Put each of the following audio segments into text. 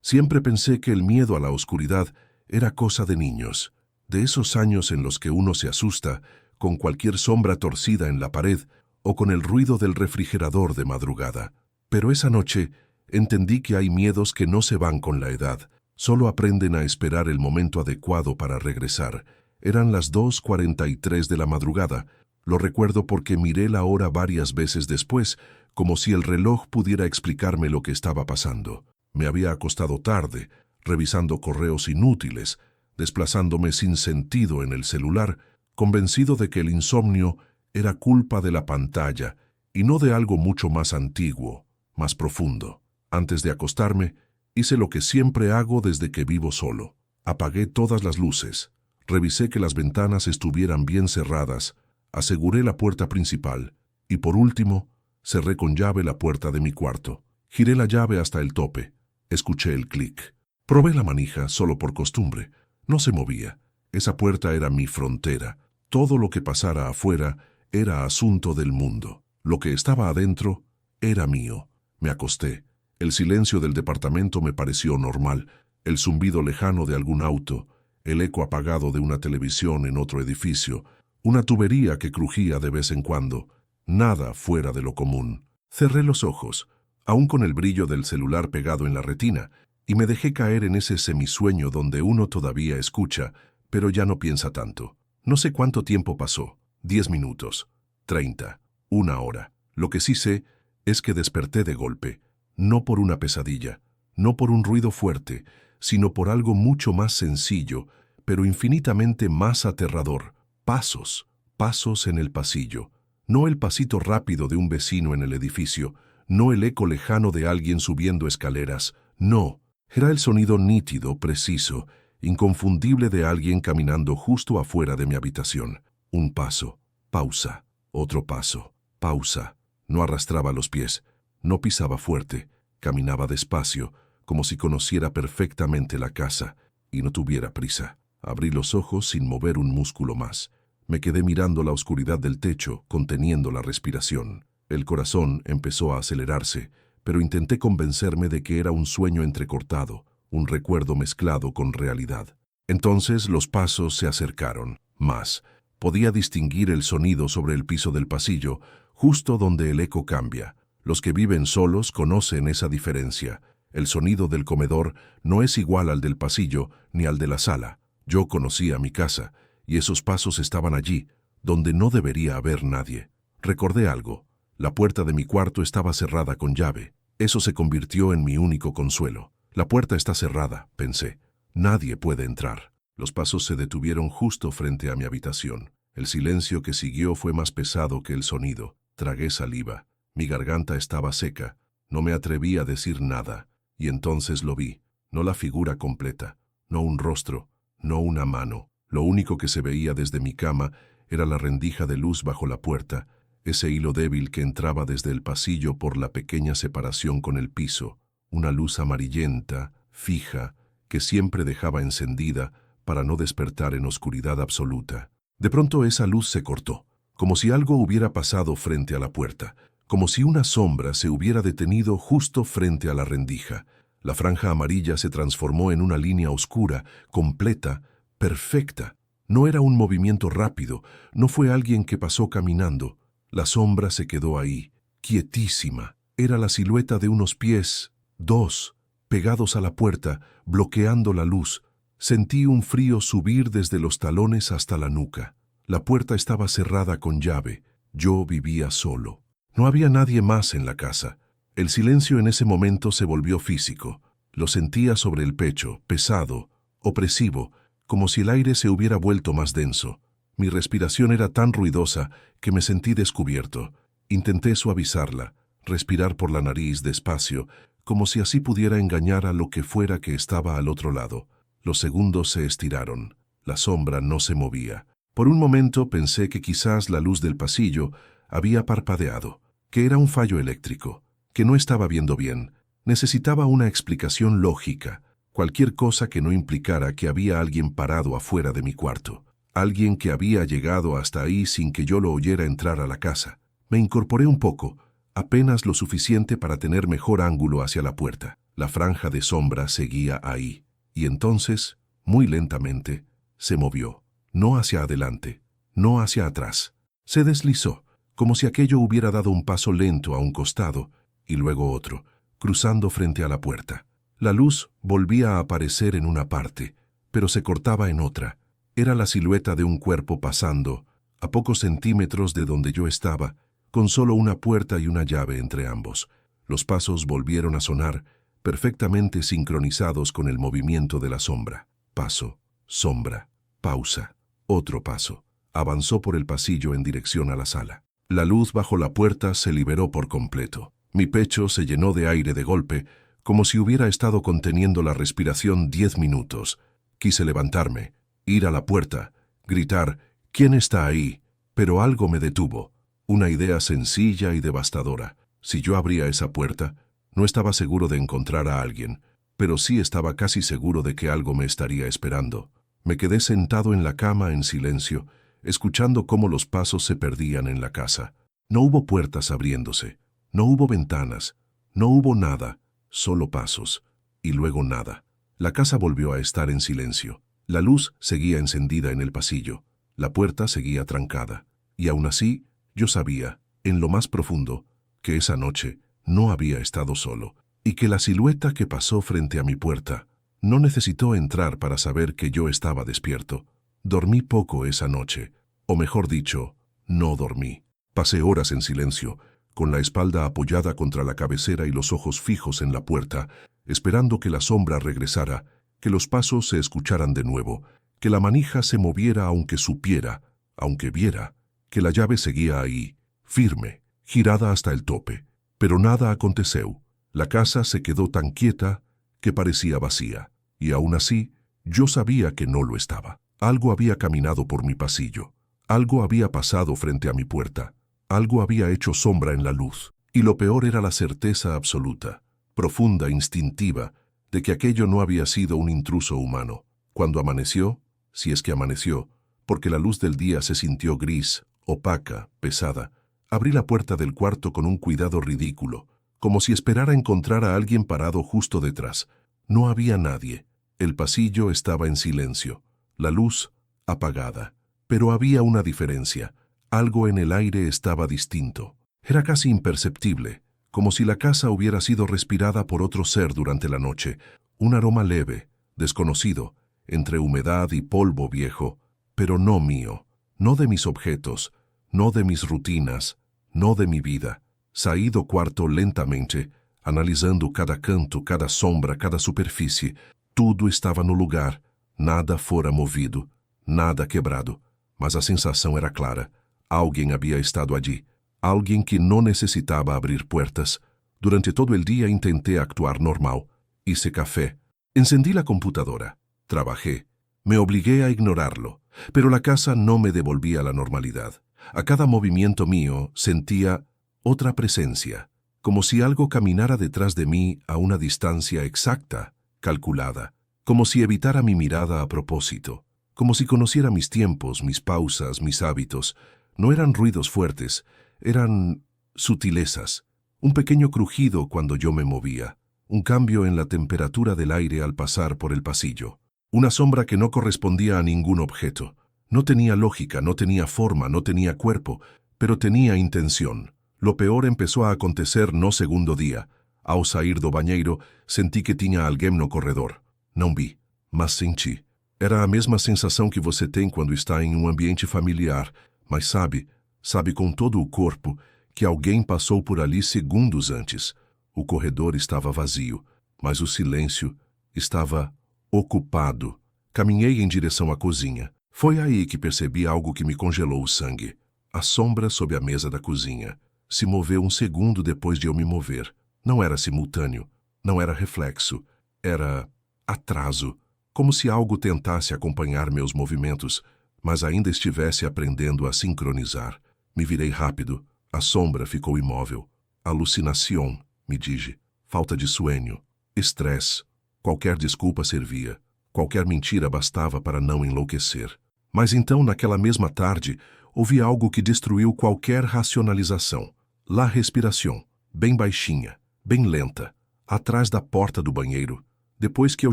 Siempre pensé que el miedo a la oscuridad era cosa de niños, de esos años en los que uno se asusta con cualquier sombra torcida en la pared o con el ruido del refrigerador de madrugada. Pero esa noche entendí que hay miedos que no se van con la edad, solo aprenden a esperar el momento adecuado para regresar. Eran las 2:43 de la madrugada. Lo recuerdo porque miré la hora varias veces después, como si el reloj pudiera explicarme lo que estaba pasando. Me había acostado tarde, revisando correos inútiles, desplazándome sin sentido en el celular, convencido de que el insomnio era culpa de la pantalla y no de algo mucho más antiguo, más profundo. Antes de acostarme, hice lo que siempre hago desde que vivo solo. Apagué todas las luces, revisé que las ventanas estuvieran bien cerradas, aseguré la puerta principal y, por último, cerré con llave la puerta de mi cuarto. Giré la llave hasta el tope. Escuché el clic. Probé la manija solo por costumbre. No se movía. Esa puerta era mi frontera. Todo lo que pasara afuera era asunto del mundo. Lo que estaba adentro era mío. Me acosté. El silencio del departamento me pareció normal. El zumbido lejano de algún auto, el eco apagado de una televisión en otro edificio, una tubería que crujía de vez en cuando. Nada fuera de lo común. Cerré los ojos, aún con el brillo del celular pegado en la retina, y me dejé caer en ese semisueño donde uno todavía escucha, pero ya no piensa tanto. No sé cuánto tiempo pasó, 10 minutos, 30, una hora. Lo que sí sé es que desperté de golpe, no por una pesadilla, no por un ruido fuerte, sino por algo mucho más sencillo, pero infinitamente más aterrador. Pasos, pasos en el pasillo. No el pasito rápido de un vecino en el edificio, no el eco lejano de alguien subiendo escaleras, no. Era el sonido nítido, preciso, inconfundible de alguien caminando justo afuera de mi habitación. Un paso, pausa, otro paso, pausa. No arrastraba los pies, no pisaba fuerte, caminaba despacio, como si conociera perfectamente la casa y no tuviera prisa. Abrí los ojos sin mover un músculo más. Me quedé mirando la oscuridad del techo, conteniendo la respiración. El corazón empezó a acelerarse, pero intenté convencerme de que era un sueño entrecortado, un recuerdo mezclado con realidad. Entonces los pasos se acercaron, más. Podía distinguir el sonido sobre el piso del pasillo, justo donde el eco cambia. Los que viven solos conocen esa diferencia. El sonido del comedor no es igual al del pasillo ni al de la sala. Yo conocía mi casa, y esos pasos estaban allí, donde no debería haber nadie. Recordé algo. La puerta de mi cuarto estaba cerrada con llave. Eso se convirtió en mi único consuelo. La puerta está cerrada, pensé. Nadie puede entrar. Los pasos se detuvieron justo frente a mi habitación. El silencio que siguió fue más pesado que el sonido. Tragué saliva. Mi garganta estaba seca. No me atreví a decir nada. Y entonces lo vi. No la figura completa. No un rostro. No una mano. Lo único que se veía desde mi cama era la rendija de luz bajo la puerta, ese hilo débil que entraba desde el pasillo por la pequeña separación con el piso, una luz amarillenta, fija, que siempre dejaba encendida para no despertar en oscuridad absoluta. De pronto esa luz se cortó, como si algo hubiera pasado frente a la puerta, como si una sombra se hubiera detenido justo frente a la rendija. La franja amarilla se transformó en una línea oscura, completa, perfecta. No era un movimiento rápido, no fue alguien que pasó caminando. La sombra se quedó ahí, quietísima. Era la silueta de unos pies, dos, pegados a la puerta, bloqueando la luz. Sentí un frío subir desde los talones hasta la nuca. La puerta estaba cerrada con llave. Yo vivía solo. No había nadie más en la casa. El silencio en ese momento se volvió físico. Lo sentía sobre el pecho, pesado, opresivo, como si el aire se hubiera vuelto más denso. Mi respiración era tan ruidosa que me sentí descubierto. Intenté suavizarla, respirar por la nariz despacio, como si así pudiera engañar a lo que fuera que estaba al otro lado. Los segundos se estiraron. La sombra no se movía. Por un momento pensé que quizás la luz del pasillo había parpadeado, que era un fallo eléctrico, que no estaba viendo bien. Necesitaba una explicación lógica, cualquier cosa que no implicara que había alguien parado afuera de mi cuarto, alguien que había llegado hasta ahí sin que yo lo oyera entrar a la casa. Me incorporé un poco, apenas lo suficiente para tener mejor ángulo hacia la puerta. La franja de sombra seguía ahí. Y entonces, muy lentamente, se movió. No hacia adelante, no hacia atrás. Se deslizó, como si aquello hubiera dado un paso lento a un costado y luego otro, cruzando frente a la puerta. La luz volvía a aparecer en una parte, pero se cortaba en otra. Era la silueta de un cuerpo pasando, a pocos centímetros de donde yo estaba, con solo una puerta y una llave entre ambos. Los pasos volvieron a sonar, perfectamente sincronizados con el movimiento de la sombra. Paso, sombra, pausa, otro paso. Avanzó por el pasillo en dirección a la sala. La luz bajo la puerta se liberó por completo. Mi pecho se llenó de aire de golpe, como si hubiera estado conteniendo la respiración 10 minutos. Quise levantarme, ir a la puerta, gritar, ¿quién está ahí? Pero algo me detuvo. Una idea sencilla y devastadora. Si yo abría esa puerta, no estaba seguro de encontrar a alguien, pero sí estaba casi seguro de que algo me estaría esperando. Me quedé sentado en la cama en silencio, escuchando cómo los pasos se perdían en la casa. No hubo puertas abriéndose, no hubo ventanas, no hubo nada, solo pasos, y luego nada. La casa volvió a estar en silencio. La luz seguía encendida en el pasillo, la puerta seguía trancada, y aún así, yo sabía, en lo más profundo, que esa noche no había estado solo, y que la silueta que pasó frente a mi puerta no necesitó entrar para saber que yo estaba despierto. Dormí poco esa noche, o mejor dicho, no dormí. Pasé horas en silencio, con la espalda apoyada contra la cabecera y los ojos fijos en la puerta, esperando que la sombra regresara, que los pasos se escucharan de nuevo, que la manija se moviera aunque supiera, aunque viera, que la llave seguía ahí, firme, girada hasta el tope. Pero nada aconteció. La casa se quedó tan quieta que parecía vacía, y aún así, yo sabía que no lo estaba. Algo había caminado por mi pasillo, algo había pasado frente a mi puerta, algo había hecho sombra en la luz, y lo peor era la certeza absoluta, profunda, instintiva, de que aquello no había sido un intruso humano. Cuando amaneció, si es que amaneció, porque la luz del día se sintió gris, opaca, pesada, abrí la puerta del cuarto con un cuidado ridículo, como si esperara encontrar a alguien parado justo detrás. No había nadie. El pasillo estaba en silencio, la luz apagada. Pero había una diferencia. Algo en el aire estaba distinto. Era casi imperceptible, como si la casa hubiera sido respirada por otro ser durante la noche. Un aroma leve, desconocido, entre humedad y polvo viejo, pero no mío, no de mis objetos, no de mis rutinas, no de mi vida. Saí do quarto lentamente, analisando cada canto, cada sombra, cada superfície. Tudo estava no lugar, nada fora movido, nada quebrado, mas a sensação era clara. Alguém havia estado allí, alguém que não necessitava abrir puertas. Durante todo el día intenté actuar normal. Hice café, encendí la computadora, trabajé, me obligué a ignorarlo, pero la casa no me devolvía la normalidad. A cada movimiento mío sentía otra presencia, como si algo caminara detrás de mí a una distancia exacta, calculada, como si evitara mi mirada a propósito, como si conociera mis tiempos, mis pausas, mis hábitos. No eran ruidos fuertes, eran sutilezas, un pequeño crujido cuando yo me movía, un cambio en la temperatura del aire al pasar por el pasillo, una sombra que no correspondía a ningún objeto. No tenía lógica, no tenía forma, no tenía cuerpo, pero tenía intención. Lo peor empezó a acontecer no segundo día. Ao sair do banheiro, senti que tinha alguém no corredor. Não vi, mas senti. Era a mesma sensação que você tem quando está em um ambiente familiar, mas sabe com todo o corpo, que alguém passou por ali segundos antes. O corredor estava vazio, mas o silêncio estava ocupado. Caminhei em direção à cozinha. Foi aí que percebi algo que me congelou o sangue. A sombra sob a mesa da cozinha se moveu um segundo depois de eu me mover. Não era simultâneo, não era reflexo, era atraso, como se algo tentasse acompanhar meus movimentos, mas ainda estivesse aprendendo a sincronizar. Me virei rápido, a sombra ficou imóvel. Alucinação, me dije, falta de sueño, estresse. Qualquer desculpa servia, qualquer mentira bastava para não enlouquecer. Mas então, naquela mesma tarde, ouvi algo que destruiu qualquer racionalização. La respiração, bem baixinha, bem lenta, atrás da porta do banheiro. Depois que eu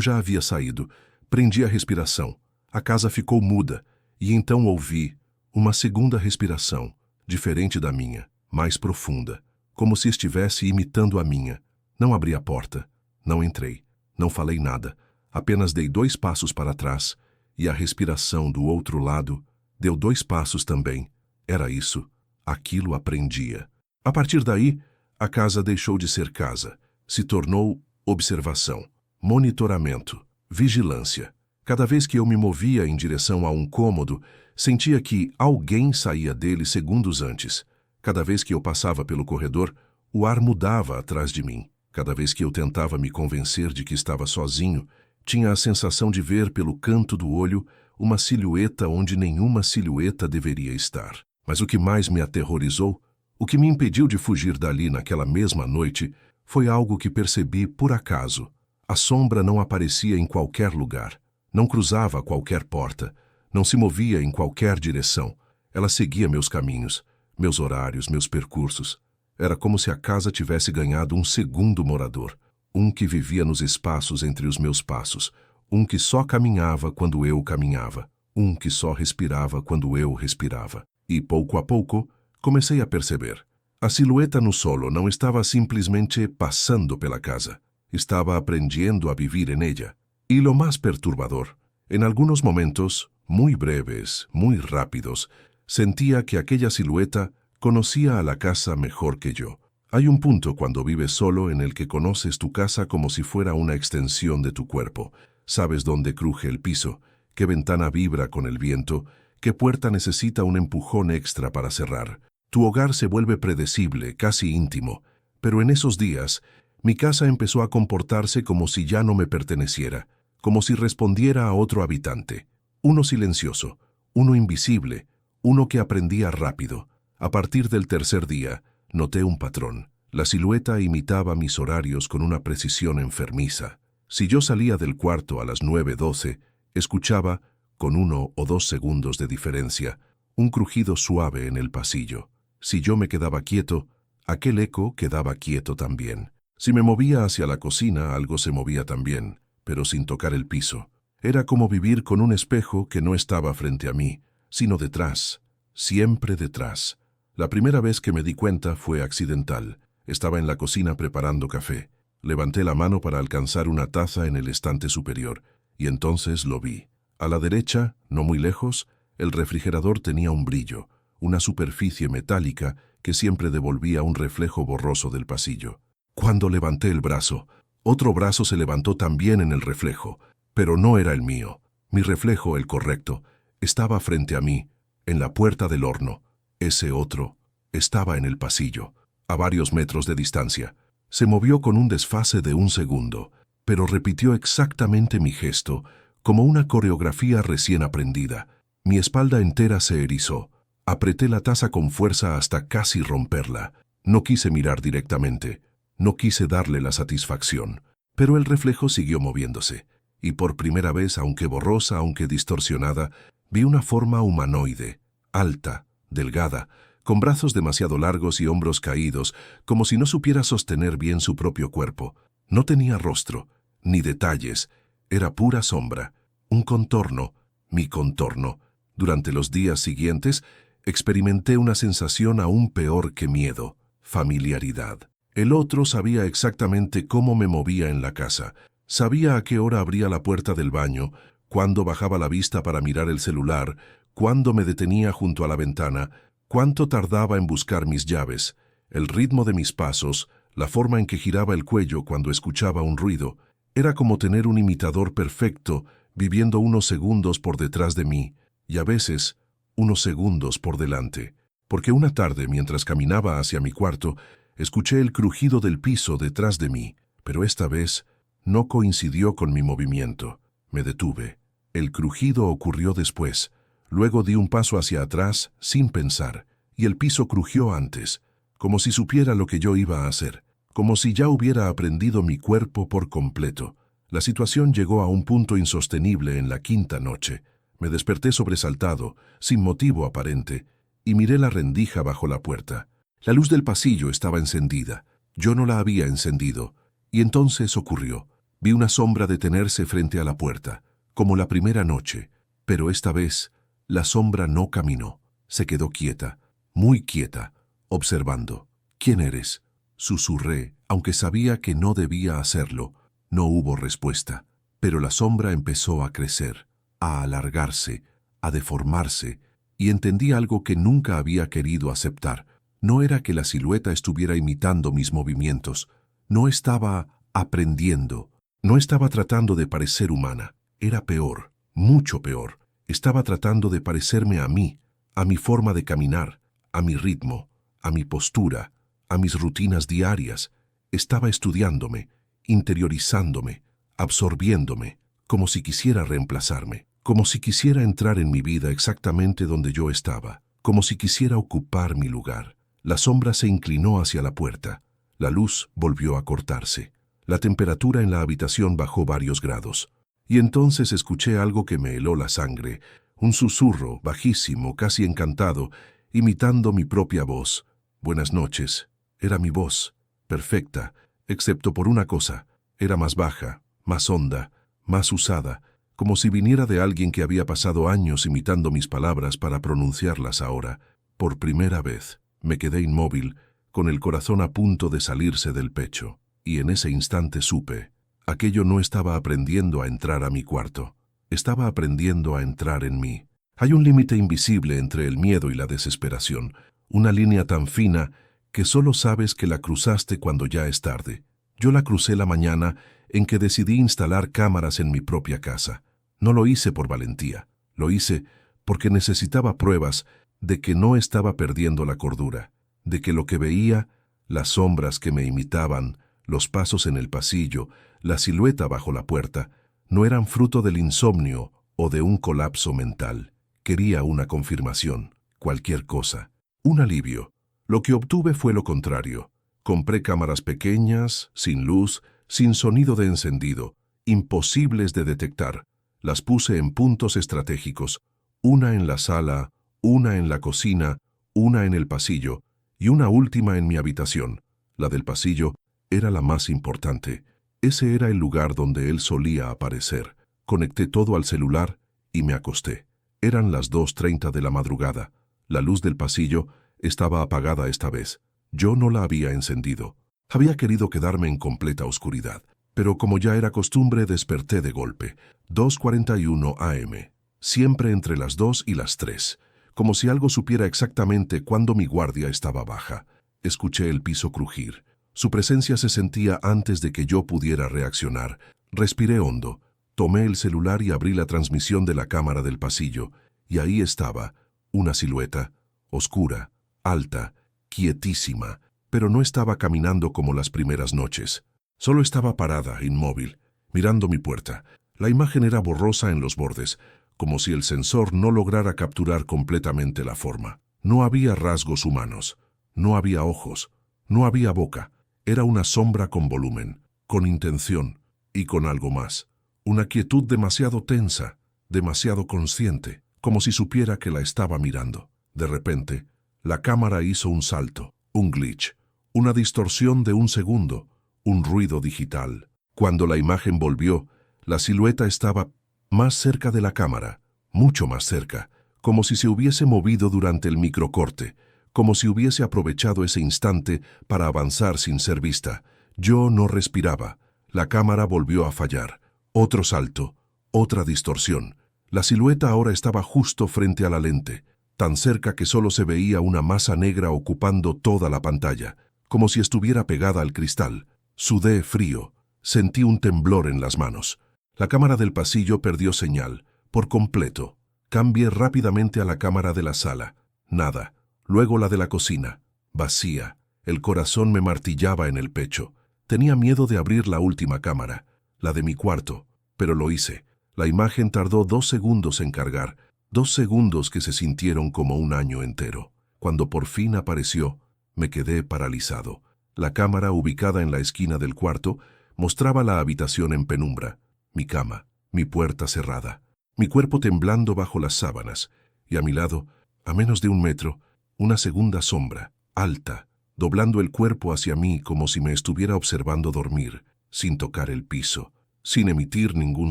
já havia saído, prendi a respiração. A casa ficou muda, e então ouvi uma segunda respiração, diferente da minha, mais profunda, como se estivesse imitando a minha. Não abri a porta, não entrei, não falei nada, apenas dei 2 passos para trás, e a respiração do outro lado deu 2 passos também. Era isso, aquilo aprendia. A partir daí, a casa deixou de ser casa, se tornou observação, monitoramento, vigilância. Cada vez que eu me movia em direção a um cômodo, sentia que alguém saía dele segundos antes. Cada vez que eu passava pelo corredor, o ar mudava atrás de mim. Cada vez que eu tentava me convencer de que estava sozinho, tinha a sensação de ver pelo canto do olho uma silhueta onde nenhuma silhueta deveria estar. Mas o que mais me aterrorizou, o que me impediu de fugir dali naquela mesma noite, foi algo que percebi por acaso. A sombra não aparecia em qualquer lugar, não cruzava qualquer porta, não se movia em qualquer direção. Ela seguia meus caminhos, meus horários, meus percursos. Era como se a casa tivesse ganhado um segundo morador, um que vivia nos espaços entre os meus passos, um que só caminhava quando eu caminhava, um que só respirava quando eu respirava. E, pouco a pouco, comecei a perceber. A silhueta no solo não estava simplesmente passando pela casa, estava aprendendo a vivir en ella. Y lo más perturbador, en algunos momentos, muy breves, muy rápidos, sentía que aquella silueta conocía a la casa mejor que yo. Hay un punto cuando vives solo en el que conoces tu casa como si fuera una extensión de tu cuerpo. Sabes dónde cruje el piso, qué ventana vibra con el viento, qué puerta necesita un empujón extra para cerrar. Tu hogar se vuelve predecible, casi íntimo, pero en esos días, mi casa empezó a comportarse como si ya no me perteneciera, como si respondiera a otro habitante. Uno silencioso, uno invisible, uno que aprendía rápido. A partir del tercer día, noté un patrón. La silueta imitaba mis horarios con una precisión enfermiza. Si yo salía del cuarto a las 9:12, escuchaba, con 1 o 2 segundos de diferencia, un crujido suave en el pasillo. Si yo me quedaba quieto, aquel eco quedaba quieto también. Si me movía hacia la cocina, algo se movía también, pero sin tocar el piso. Era como vivir con un espejo que no estaba frente a mí, sino detrás, siempre detrás. La primera vez que me di cuenta fue accidental. Estaba en la cocina preparando café. Levanté la mano para alcanzar una taza en el estante superior, y entonces lo vi. A la derecha, no muy lejos, el refrigerador tenía un brillo, una superficie metálica que siempre devolvía un reflejo borroso del pasillo. Cuando levanté el brazo, otro brazo se levantó también en el reflejo, pero no era el mío. Mi reflejo, el correcto, estaba frente a mí, en la puerta del horno. Ese otro estaba en el pasillo, a varios metros de distancia. Se movió con un desfase de 1 segundo, pero repitió exactamente mi gesto, como una coreografía recién aprendida. Mi espalda entera se erizó. Apreté la taza con fuerza hasta casi romperla. No quise mirar directamente. No quise darle la satisfacción. Pero el reflejo siguió moviéndose. Y por primera vez, aunque borrosa, aunque distorsionada, vi una forma humanoide, alta, delgada, con brazos demasiado largos y hombros caídos, como si no supiera sostener bien su propio cuerpo. No tenía rostro, ni detalles, era pura sombra, un contorno, mi contorno. Durante los días siguientes, experimenté una sensación aún peor que miedo, familiaridad. El otro sabía exactamente cómo me movía en la casa, sabía a qué hora abría la puerta del baño, cuándo bajaba la vista para mirar el celular, cuándo me detenía junto a la ventana, cuánto tardaba en buscar mis llaves, el ritmo de mis pasos, la forma en que giraba el cuello cuando escuchaba un ruido. Era como tener un imitador perfecto viviendo unos segundos por detrás de mí y a veces unos segundos por delante. Porque una tarde, mientras caminaba hacia mi cuarto, escuché el crujido del piso detrás de mí, pero esta vez no coincidió con mi movimiento. Me detuve. El crujido ocurrió después. Luego di un paso hacia atrás, sin pensar, y el piso crujió antes, como si supiera lo que yo iba a hacer, como si ya hubiera aprendido mi cuerpo por completo. La situación llegó a un punto insostenible en la 5ª noche. Me desperté sobresaltado, sin motivo aparente, y miré la rendija bajo la puerta. La luz del pasillo estaba encendida. Yo no la había encendido, Y entonces ocurrió. Vi una sombra detenerse frente a la puerta, como la primera noche, pero esta vez la sombra no caminó. Se quedó quieta, muy quieta, observando. ¿Quién eres?, susurré, aunque sabía que no debía hacerlo. No hubo respuesta, pero la sombra empezó a crecer, a alargarse, a deformarse, y entendí algo que nunca había querido aceptar. No era que la silueta estuviera imitando mis movimientos, no estaba aprendiendo, no estaba tratando de parecer humana. Era peor, mucho peor. Estaba tratando de parecerme a mí, a mi forma de caminar, a mi ritmo, a mi postura, a mis rutinas diarias. Estaba estudiándome, interiorizándome, absorbiéndome, como si quisiera reemplazarme, como si quisiera entrar en mi vida exactamente donde yo estaba, como si quisiera ocupar mi lugar. La sombra se inclinó hacia la puerta. La luz volvió a cortarse. La temperatura en la habitación bajó varios grados. Y entonces escuché algo que me heló la sangre, un susurro bajísimo, casi encantado, imitando mi propia voz. Buenas noches. Era mi voz, perfecta, excepto por una cosa. Era más baja, más honda, más usada, como si viniera de alguien que había pasado años imitando mis palabras para pronunciarlas ahora. Por primera vez, me quedé inmóvil, con el corazón a punto de salirse del pecho. Y en ese instante supe, aquello no estaba aprendiendo a entrar a mi cuarto, estaba aprendiendo a entrar en mí. Hay un límite invisible entre el miedo y la desesperación, una línea tan fina que solo sabes que la cruzaste cuando ya es tarde. Yo la crucé la mañana en que decidí instalar cámaras en mi propia casa. No lo hice por valentía, lo hice porque necesitaba pruebas de que no estaba perdiendo la cordura, de que lo que veía, las sombras que me imitaban, los pasos en el pasillo, la silueta bajo la puerta, no eran fruto del insomnio o de un colapso mental. Quería una confirmación, cualquier cosa, un alivio. Lo que obtuve fue lo contrario. Compré cámaras pequeñas, sin luz, sin sonido de encendido, imposibles de detectar. Las puse en puntos estratégicos, una en la sala, una en la cocina, una en el pasillo y una última en mi habitación. La del pasillo era la más importante. Ese era el lugar donde él solía aparecer. Conecté todo al celular y me acosté. Eran las 2:30 de la madrugada. La luz del pasillo estaba apagada esta vez. Yo no la había encendido. Había querido quedarme en completa oscuridad, pero como ya era costumbre desperté de golpe. 2:41 a.m. Siempre entre las 2 y las 3, como si algo supiera exactamente cuándo mi guardia estaba baja. Escuché el piso crujir. Su presencia se sentía antes de que yo pudiera reaccionar. Respiré hondo, tomé el celular y abrí la transmisión de la cámara del pasillo, y ahí estaba, una silueta, oscura, alta, quietísima, pero no estaba caminando como las primeras noches. Solo estaba parada, inmóvil, mirando mi puerta. La imagen era borrosa en los bordes, como si el sensor no lograra capturar completamente la forma. No había rasgos humanos, no había ojos, no había boca. Era una sombra con volumen, con intención y con algo más. Una quietud demasiado tensa, demasiado consciente, como si supiera que la estaba mirando. De repente, la cámara hizo un salto, un glitch, una distorsión de un segundo, un ruido digital. Cuando la imagen volvió, la silueta estaba más cerca de la cámara, mucho más cerca, como si se hubiese movido durante el microcorte, como si hubiese aprovechado ese instante para avanzar sin ser vista. Yo no respiraba. La cámara volvió a fallar. Otro salto, otra distorsión. La silueta ahora estaba justo frente a la lente, tan cerca que solo se veía una masa negra ocupando toda la pantalla, como si estuviera pegada al cristal. Sudé frío. Sentí un temblor en las manos. La cámara del pasillo perdió señal, por completo. Cambié rápidamente a la cámara de la sala. Nada. Luego la de la cocina, vacía. El corazón me martillaba en el pecho. Tenía miedo de abrir la última cámara, la de mi cuarto, pero lo hice. La imagen tardó 2 segundos en cargar, 2 segundos que se sintieron como un año entero. Cuando por fin apareció, me quedé paralizado. La cámara, ubicada en la esquina del cuarto, mostraba la habitación en penumbra, mi cama, mi puerta cerrada, mi cuerpo temblando bajo las sábanas, y a mi lado, a menos de 1 metro, una segunda sombra, alta, doblando el cuerpo hacia mí como si me estuviera observando dormir. sin tocar el piso, sin emitir ningún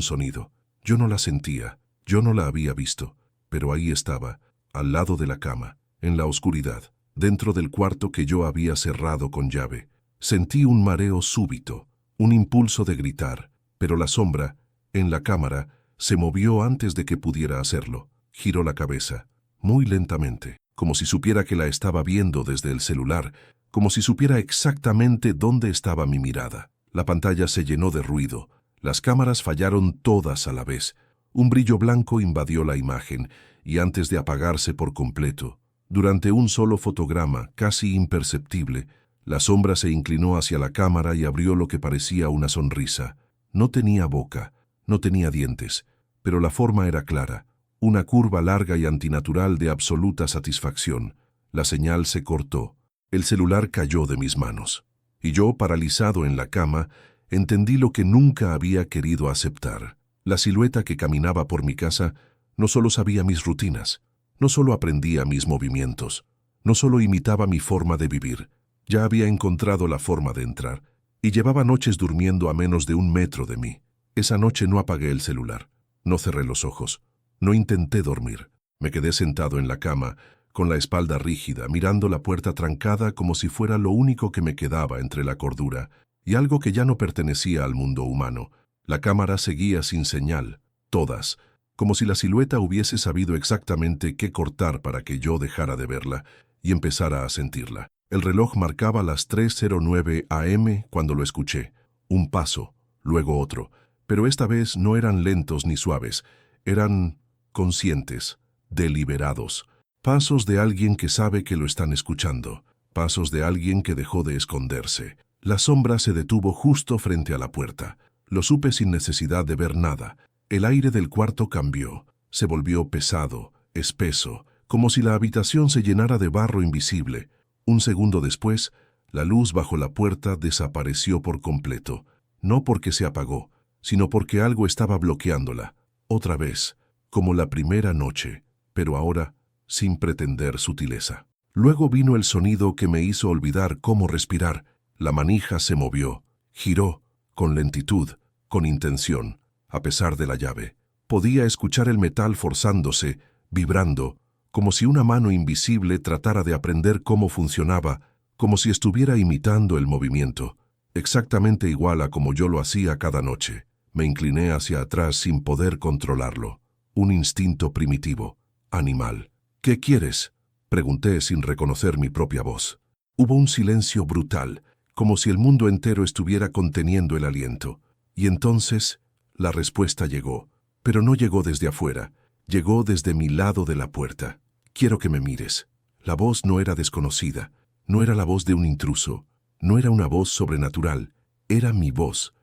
sonido. Yo no la sentía, yo no la había visto, pero ahí estaba, al lado de la cama, en la oscuridad, dentro del cuarto que yo había cerrado con llave. Sentí un mareo súbito, un impulso de gritar, pero la sombra, en la cámara, se movió antes de que pudiera hacerlo. Giró la cabeza, muy lentamente, como si supiera que la estaba viendo desde el celular, como si supiera exactamente dónde estaba mi mirada. La pantalla se llenó de ruido, las cámaras fallaron todas a la vez. Un brillo blanco invadió la imagen, y antes de apagarse por completo, durante un solo fotograma, casi imperceptible, la sombra se inclinó hacia la cámara y abrió lo que parecía una sonrisa. No tenía boca, no tenía dientes, pero la forma era clara, una curva larga y antinatural de absoluta satisfacción. La señal se cortó, el celular cayó de mis manos, y yo, paralizado en la cama, entendí lo que nunca había querido aceptar. La silueta que caminaba por mi casa no solo sabía mis rutinas, no solo aprendía mis movimientos, no solo imitaba mi forma de vivir, ya había encontrado la forma de entrar, y llevaba noches durmiendo a menos de 1 metro de mí. Esa noche no apagué el celular, no cerré los ojos, no intenté dormir. Me quedé sentado en la cama, con la espalda rígida, mirando la puerta trancada como si fuera lo único que me quedaba entre la cordura y algo que ya no pertenecía al mundo humano. La cámara seguía sin señal, todas, como si la silueta hubiese sabido exactamente qué cortar para que yo dejara de verla y empezara a sentirla. El reloj marcaba las 3:09 am cuando lo escuché. Un paso, luego otro, pero esta vez no eran lentos ni suaves, eran conscientes, deliberados. Pasos de alguien que sabe que lo están escuchando, pasos de alguien que dejó de esconderse. La sombra se detuvo justo frente a la puerta. Lo supe sin necesidad de ver nada. El aire del cuarto cambió, se volvió pesado, espeso, como si la habitación se llenara de barro invisible. Un segundo después, la luz bajo la puerta desapareció por completo, no porque se apagó, sino porque algo estaba bloqueándola. Otra vez, como la primera noche, pero ahora sin pretender sutileza. Luego vino el sonido que me hizo olvidar cómo respirar. La manija se movió, giró, con lentitud, con intención, a pesar de la llave. Podía escuchar el metal forzándose, vibrando, como si una mano invisible tratara de aprender cómo funcionaba, como si estuviera imitando el movimiento, exactamente igual a como yo lo hacía cada noche. Me incliné hacia atrás sin poder controlarlo. Un instinto primitivo, animal. «¿Qué quieres?», pregunté sin reconocer mi propia voz. Hubo un silencio brutal, como si el mundo entero estuviera conteniendo el aliento. Y entonces la respuesta llegó, pero no llegó desde afuera, llegó desde mi lado de la puerta. «Quiero que me mires». La voz no era desconocida, no era la voz de un intruso, no era una voz sobrenatural, era mi voz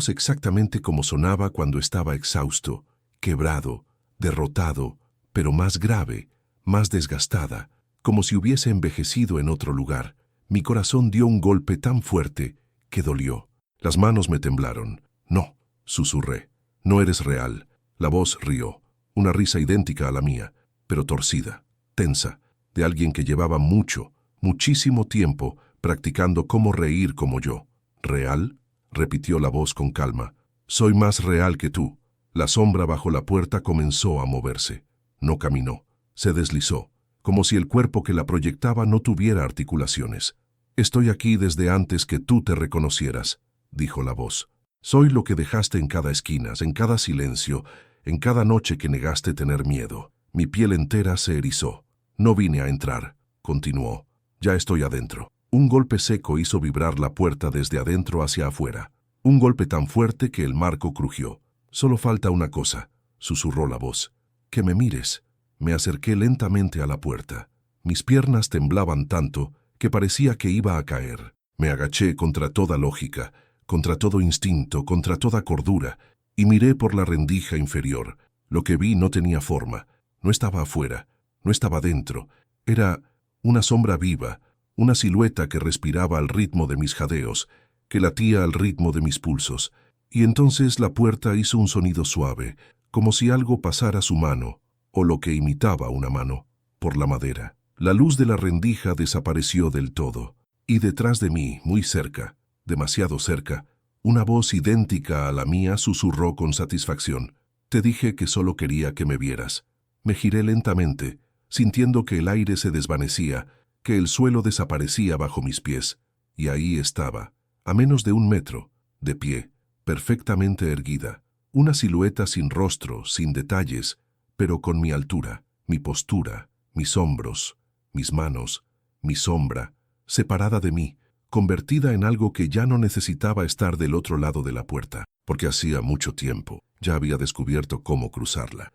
exactamente como sonaba cuando estaba exhausto, quebrado, derrotado, pero más grave, más desgastada, como si hubiese envejecido en otro lugar. Mi corazón dio un golpe tan fuerte que dolió. Las manos me temblaron. «No», susurré, «no eres real». La voz rió, una risa idéntica a la mía, pero torcida, tensa, de alguien que llevaba muchísimo tiempo practicando cómo reír como yo. «¿Real?», repitió la voz con calma. «Soy más real que tú». La sombra bajo la puerta comenzó a moverse. No caminó, se deslizó, como si el cuerpo que la proyectaba no tuviera articulaciones. «Estoy aquí desde antes que tú te reconocieras», dijo la voz. «Soy lo que dejaste en cada esquina, en cada silencio, en cada noche que negaste tener miedo». Mi piel entera se erizó. «No vine a entrar», continuó. «Ya estoy adentro». Un golpe seco hizo vibrar la puerta desde adentro hacia afuera. Un golpe tan fuerte que el marco crujió. «Solo falta una cosa», susurró la voz. «Que me mires». Me acerqué lentamente a la puerta. Mis piernas temblaban tanto que parecía que iba a caer. Me agaché contra toda lógica, contra todo instinto, contra toda cordura, y miré por la rendija inferior. Lo que vi no tenía forma. No estaba afuera, no estaba dentro. Era una sombra viva, una silueta que respiraba al ritmo de mis jadeos, que latía al ritmo de mis pulsos. Y entonces la puerta hizo un sonido suave, como si algo pasara su mano, o lo que imitaba una mano, por la madera. La luz de la rendija desapareció del todo, y detrás de mí, muy cerca, demasiado cerca, Una voz idéntica a la mía susurró con satisfacción. Te dije que solo quería que me vieras. Me giré lentamente, sintiendo que el aire se desvanecía, que el suelo desaparecía bajo mis pies. Y ahí estaba, a menos de 1 metro, de pie, perfectamente erguida. Una silueta sin rostro, sin detalles, pero con mi altura, mi postura, mis hombros, mis manos, mi sombra, separada de mí, convertida en algo que ya no necesitaba estar del otro lado de la puerta, porque hacía mucho tiempo ya había descubierto cómo cruzarla.